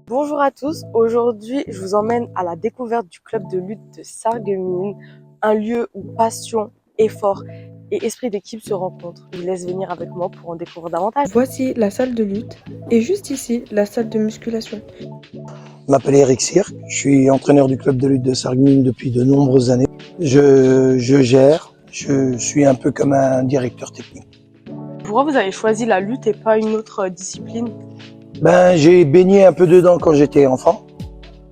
Bonjour à tous, aujourd'hui je vous emmène à la découverte du club de lutte de Sarreguemines, un lieu où passion, effort et esprit d'équipe se rencontrent. Je vous laisse venir avec moi pour en découvrir davantage. Voici la salle de lutte et juste ici, la salle de musculation. Je m'appelle Eric Cirque, je suis entraîneur du club de lutte de Sarreguemines depuis de nombreuses années. Je gère, je suis un peu comme un directeur technique. Pourquoi vous avez choisi la lutte et pas une autre discipline? J'ai baigné un peu dedans quand j'étais enfant.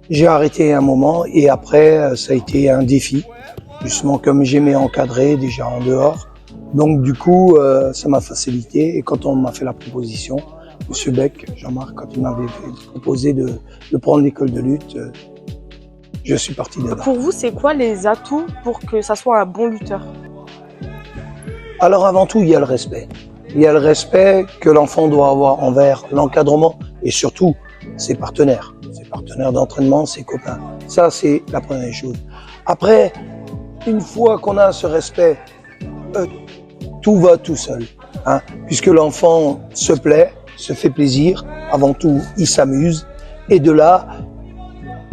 J'ai arrêté un moment et après ça a été un défi. Justement comme j'aimais encadrer déjà en dehors. Donc du coup ça m'a facilité et quand on m'a fait la proposition, Monsieur Beck, Jean-Marc, quand il m'avait proposé de prendre l'école de lutte, je suis parti dedans. Pour vous, c'est quoi les atouts pour que ça soit un bon lutteur? Alors avant tout, il y a le respect. Il y a le respect que l'enfant doit avoir envers l'encadrement et surtout ses partenaires d'entraînement, ses copains. Ça, c'est la première chose. Après, une fois qu'on a ce respect, tout va tout seul. Puisque l'enfant se plaît, se fait plaisir, avant tout, il s'amuse. Et de là,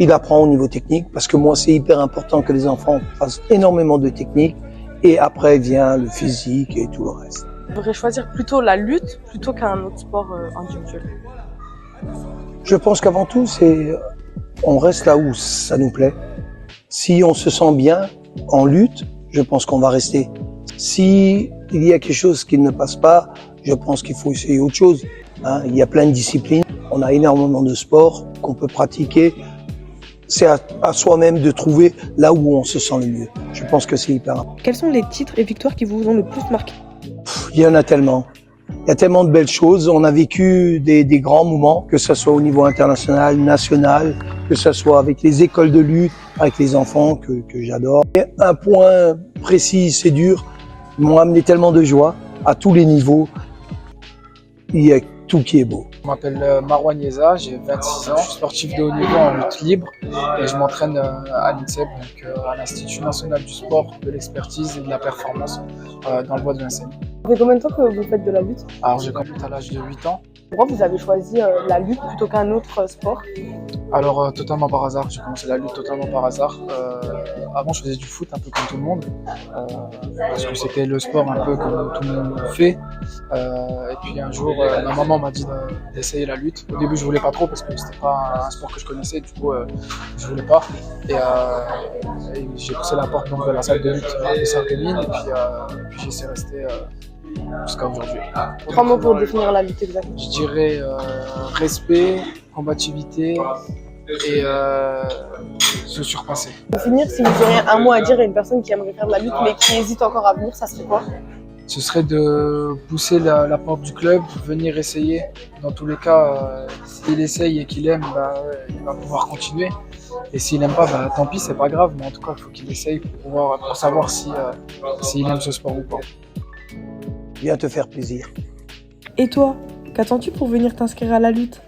il apprend au niveau technique, parce que moi, c'est hyper important que les enfants fassent énormément de technique. Et après vient le physique et tout le reste. Vous devriez choisir plutôt la lutte plutôt qu'un autre sport individuel. Je pense qu'avant tout, on reste là où ça nous plaît. Si on se sent bien en lutte, je pense qu'on va rester. Si il y a quelque chose qui ne passe pas, je pense qu'il faut essayer autre chose. Il y a plein de disciplines, on a énormément de sports qu'on peut pratiquer. C'est à soi-même de trouver là où on se sent le mieux. Je pense que c'est hyper important. Quels sont les titres et victoires qui vous ont le plus marqué? Il y en a tellement. Il y a tellement de belles choses. On a vécu des grands moments, que ce soit au niveau international, national, que ce soit avec les écoles de lutte, avec les enfants que j'adore. Et un point précis, c'est dur, ils m'ont amené tellement de joie à tous les niveaux. Il y a tout qui est beau. Je m'appelle Marouane Yeza, j'ai 26 ans, je suis sportif de haut niveau en lutte libre et je m'entraîne à l'INSEP, donc à l'Institut National du Sport, de l'Expertise et de la Performance dans le bois de Vincennes. Ça fait combien de temps que vous faites de la lutte? Alors j'ai commencé à l'âge de 8 ans. Pourquoi vous avez choisi la lutte plutôt qu'un autre sport? Alors totalement par hasard, j'ai commencé la lutte totalement par hasard. Avant je faisais du foot un peu comme tout le monde, parce que c'était le sport un peu comme tout le monde fait. Et puis un jour ma maman m'a dit d'essayer la lutte. Au début je voulais pas trop parce que c'était pas un sport que je connaissais, du coup je voulais pas. Et j'ai poussé la porte donc, de la salle de lutte de Sarreguemines et puis j'y suis resté jusqu'à aujourd'hui. 3 mots pour définir la lutte exacte. Je dirais respect, combativité et se surpasser. Pour finir, si vous auriez un mot à dire à une personne qui aimerait faire de la lutte mais qui hésite encore à venir, ça serait quoi? Ce serait de pousser la porte du club, venir essayer. Dans tous les cas, s'il essaye et qu'il aime, il va pouvoir continuer. Et s'il n'aime pas, tant pis, c'est pas grave. Mais en tout cas, il faut qu'il essaye pour savoir s'il aime ce sport ou pas. Viens te faire plaisir. Et toi, qu'attends-tu pour venir t'inscrire à la lutte?